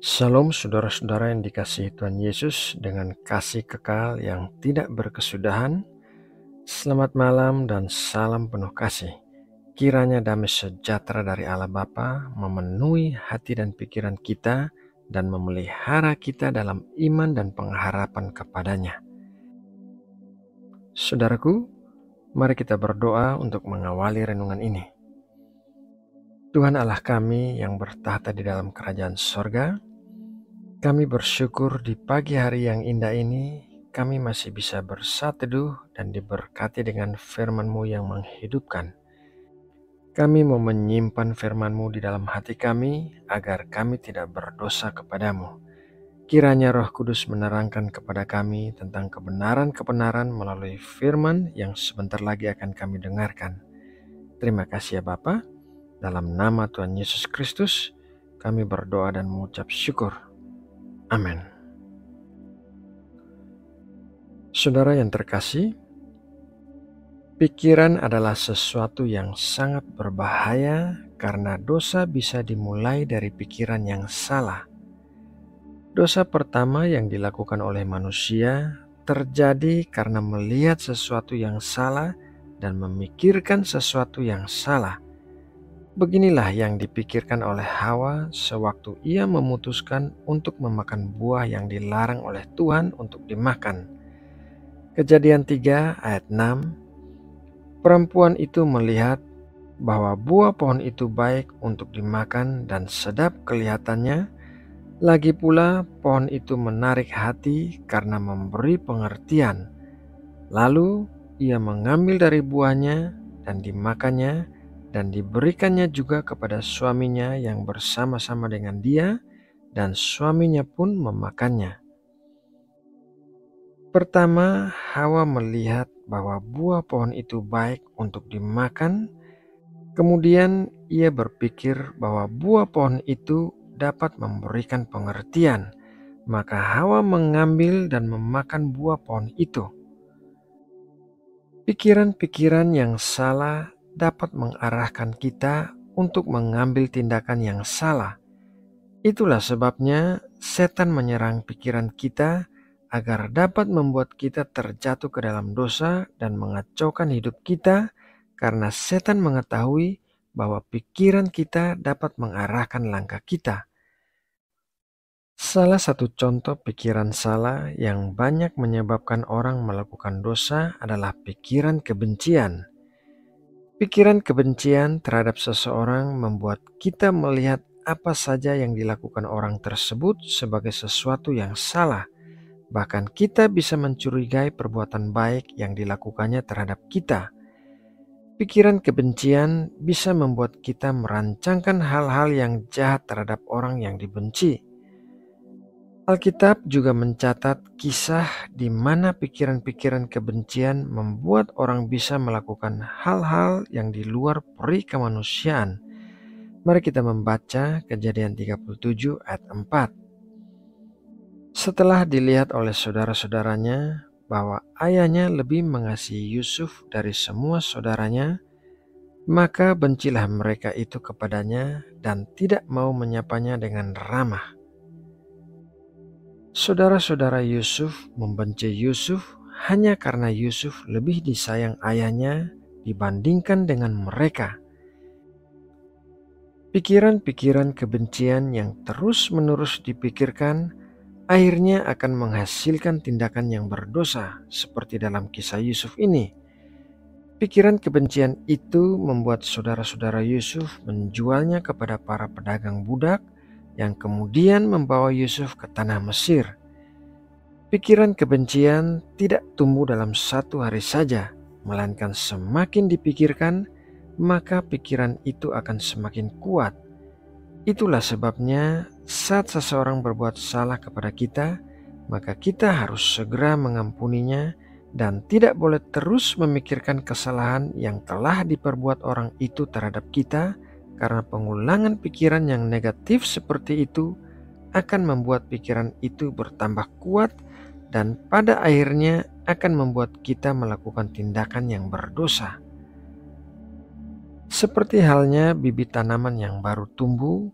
Shalom saudara-saudara yang dikasihi Tuhan Yesus dengan kasih kekal yang tidak berkesudahan. Selamat malam dan salam penuh kasih. Kiranya damai sejahtera dari Allah Bapa memenuhi hati dan pikiran kita dan memelihara kita dalam iman dan pengharapan kepadanya. Saudaraku, mari kita berdoa untuk mengawali renungan ini. Tuhan Allah kami yang bertahta di dalam kerajaan sorga, kami bersyukur di pagi hari yang indah ini, kami masih bisa bersatu teduh dan diberkati dengan firman-Mu yang menghidupkan. Kami mau menyimpan firman-Mu di dalam hati kami, agar kami tidak berdosa kepadamu. Kiranya Roh Kudus menerangkan kepada kami tentang kebenaran-kebenaran melalui firman yang sebentar lagi akan kami dengarkan. Terima kasih ya Bapa. Dalam nama Tuhan Yesus Kristus, kami berdoa dan mengucap syukur. Amin. Saudara yang terkasih, pikiran adalah sesuatu yang sangat berbahaya karena dosa bisa dimulai dari pikiran yang salah. Dosa pertama yang dilakukan oleh manusia terjadi karena melihat sesuatu yang salah dan memikirkan sesuatu yang salah. Beginilah yang dipikirkan oleh Hawa sewaktu ia memutuskan untuk memakan buah yang dilarang oleh Tuhan untuk dimakan. Kejadian 3 ayat 6, perempuan itu melihat bahwa buah pohon itu baik untuk dimakan dan sedap kelihatannya, lagi pula pohon itu menarik hati karena memberi pengertian. Lalu ia mengambil dari buahnya dan dimakannya, dan diberikannya juga kepada suaminya yang bersama-sama dengan dia, dan suaminya pun memakannya. Pertama, Hawa melihat bahwa buah pohon itu baik untuk dimakan. Kemudian ia berpikir bahwa buah pohon itu dapat memberikan pengertian. Maka Hawa mengambil dan memakan buah pohon itu. Pikiran-pikiran yang salah dapat mengarahkan kita untuk mengambil tindakan yang salah. Itulah sebabnya setan menyerang pikiran kita agar dapat membuat kita terjatuh ke dalam dosa dan mengacaukan hidup kita, karena setan mengetahui bahwa pikiran kita dapat mengarahkan langkah kita. Salah satu contoh pikiran salah yang banyak menyebabkan orang melakukan dosa adalah pikiran kebencian. Pikiran kebencian terhadap seseorang membuat kita melihat apa saja yang dilakukan orang tersebut sebagai sesuatu yang salah. Bahkan kita bisa mencurigai perbuatan baik yang dilakukannya terhadap kita. Pikiran kebencian bisa membuat kita merancangkan hal-hal yang jahat terhadap orang yang dibenci. Alkitab juga mencatat kisah di mana pikiran-pikiran kebencian membuat orang bisa melakukan hal-hal yang di luar peri kemanusiaan. Mari kita membaca Kejadian 37 ayat 4. Setelah dilihat oleh saudara-saudaranya bahwa ayahnya lebih mengasihi Yusuf dari semua saudaranya, maka bencilah mereka itu kepadanya dan tidak mau menyapanya dengan ramah. Saudara-saudara Yusuf membenci Yusuf hanya karena Yusuf lebih disayang ayahnya dibandingkan dengan mereka. Pikiran-pikiran kebencian yang terus-menerus dipikirkan akhirnya akan menghasilkan tindakan yang berdosa seperti dalam kisah Yusuf ini. Pikiran kebencian itu membuat saudara-saudara Yusuf menjualnya kepada para pedagang budak yang kemudian membawa Yusuf ke tanah Mesir. Pikiran kebencian tidak tumbuh dalam satu hari saja, melainkan semakin dipikirkan, maka pikiran itu akan semakin kuat. Itulah sebabnya saat seseorang berbuat salah kepada kita, maka kita harus segera mengampuninya dan tidak boleh terus memikirkan kesalahan yang telah diperbuat orang itu terhadap kita, karena pengulangan pikiran yang negatif seperti itu akan membuat pikiran itu bertambah kuat dan pada akhirnya akan membuat kita melakukan tindakan yang berdosa. Seperti halnya bibit tanaman yang baru tumbuh,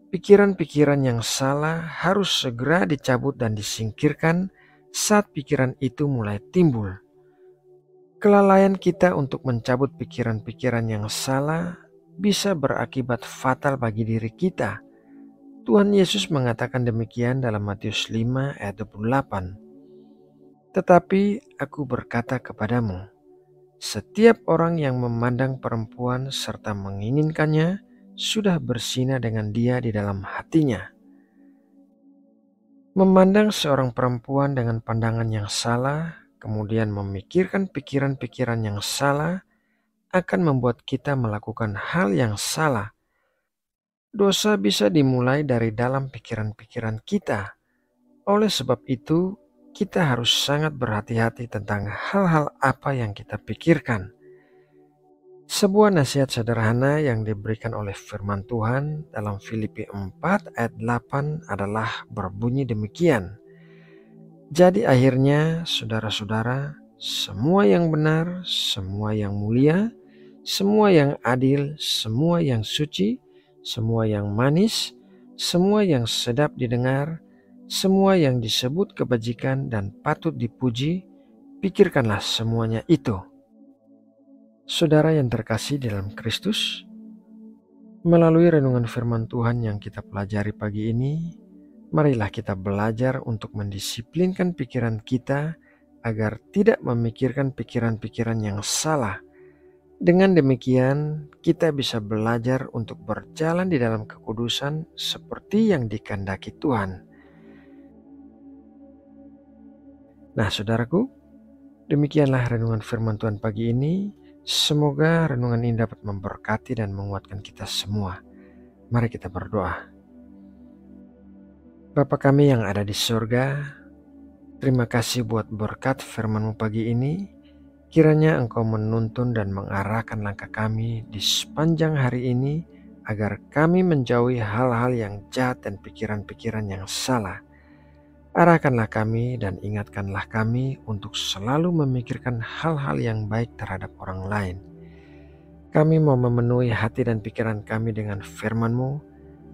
Pikiran-pikiran yang salah harus segera dicabut dan disingkirkan saat pikiran itu mulai timbul. Kelalaian kita untuk mencabut pikiran-pikiran yang salah bisa berakibat fatal bagi diri kita. Tuhan Yesus mengatakan demikian dalam Matius 5 ayat 28. Tetapi aku berkata kepadamu, setiap orang yang memandang perempuan serta menginginkannya sudah berzina dengan dia di dalam hatinya. Memandang seorang perempuan dengan pandangan yang salah, kemudian memikirkan pikiran-pikiran yang salah, akan membuat kita melakukan hal yang salah. Dosa bisa dimulai dari dalam pikiran-pikiran kita. Oleh sebab itu, kita harus sangat berhati-hati tentang hal-hal apa yang kita pikirkan. Sebuah nasihat sederhana yang diberikan oleh firman Tuhan dalam Filipi 4 ayat 8 adalah berbunyi demikian. Jadi akhirnya, saudara-saudara, semua yang benar, semua yang mulia, semua yang adil, semua yang suci, semua yang manis, semua yang sedap didengar, semua yang disebut kebajikan dan patut dipuji, pikirkanlah semuanya itu. Saudara yang terkasih dalam Kristus, melalui renungan firman Tuhan yang kita pelajari pagi ini, marilah kita belajar untuk mendisiplinkan pikiran kita agar tidak memikirkan pikiran-pikiran yang salah. Dengan demikian, kita bisa belajar untuk berjalan di dalam kekudusan seperti yang dikehendaki Tuhan. Nah, saudaraku, demikianlah renungan firman Tuhan pagi ini. Semoga renungan ini dapat memberkati dan menguatkan kita semua. Mari kita berdoa. Bapa kami yang ada di surga, terima kasih buat berkat firman-Mu pagi ini. Kiranya Engkau menuntun dan mengarahkan langkah kami di sepanjang hari ini agar kami menjauhi hal-hal yang jahat dan pikiran-pikiran yang salah. Arahkanlah kami dan ingatkanlah kami untuk selalu memikirkan hal-hal yang baik terhadap orang lain. Kami mau memenuhi hati dan pikiran kami dengan firman-Mu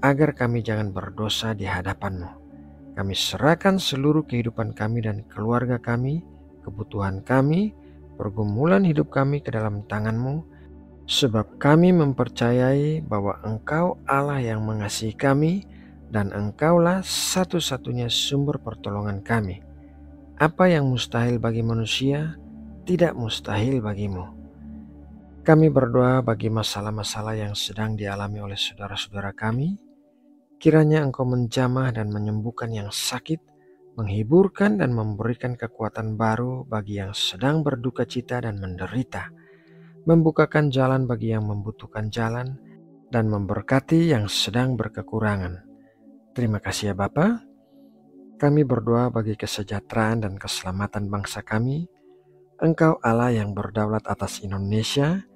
agar kami jangan berdosa di hadapan-Mu. Kami serahkan seluruh kehidupan kami dan keluarga kami, kebutuhan kami, pergumulan hidup kami ke dalam tangan-Mu, sebab kami mempercayai bahwa Engkau Allah yang mengasihi kami dan Engkaulah satu-satunya sumber pertolongan kami. Apa yang mustahil bagi manusia, tidak mustahil bagimu. Kami berdoa bagi masalah-masalah yang sedang dialami oleh saudara-saudara kami. Kiranya Engkau menjamah dan menyembuhkan yang sakit, menghiburkan dan memberikan kekuatan baru bagi yang sedang berduka cita dan menderita, membukakan jalan bagi yang membutuhkan jalan, dan memberkati yang sedang berkekurangan. Terima kasih ya Bapa. Kami berdoa bagi kesejahteraan dan keselamatan bangsa kami. Engkau Allah yang berdaulat atas Indonesia,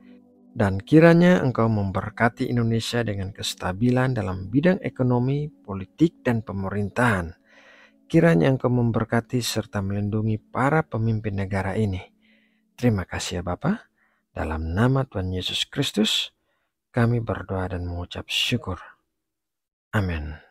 dan kiranya Engkau memberkati Indonesia dengan kestabilan dalam bidang ekonomi, politik, dan pemerintahan. Kiranya Engkau memberkati serta melindungi para pemimpin negara ini. Terima kasih ya Bapa. Dalam nama Tuhan Yesus Kristus, kami berdoa dan mengucap syukur. Amin.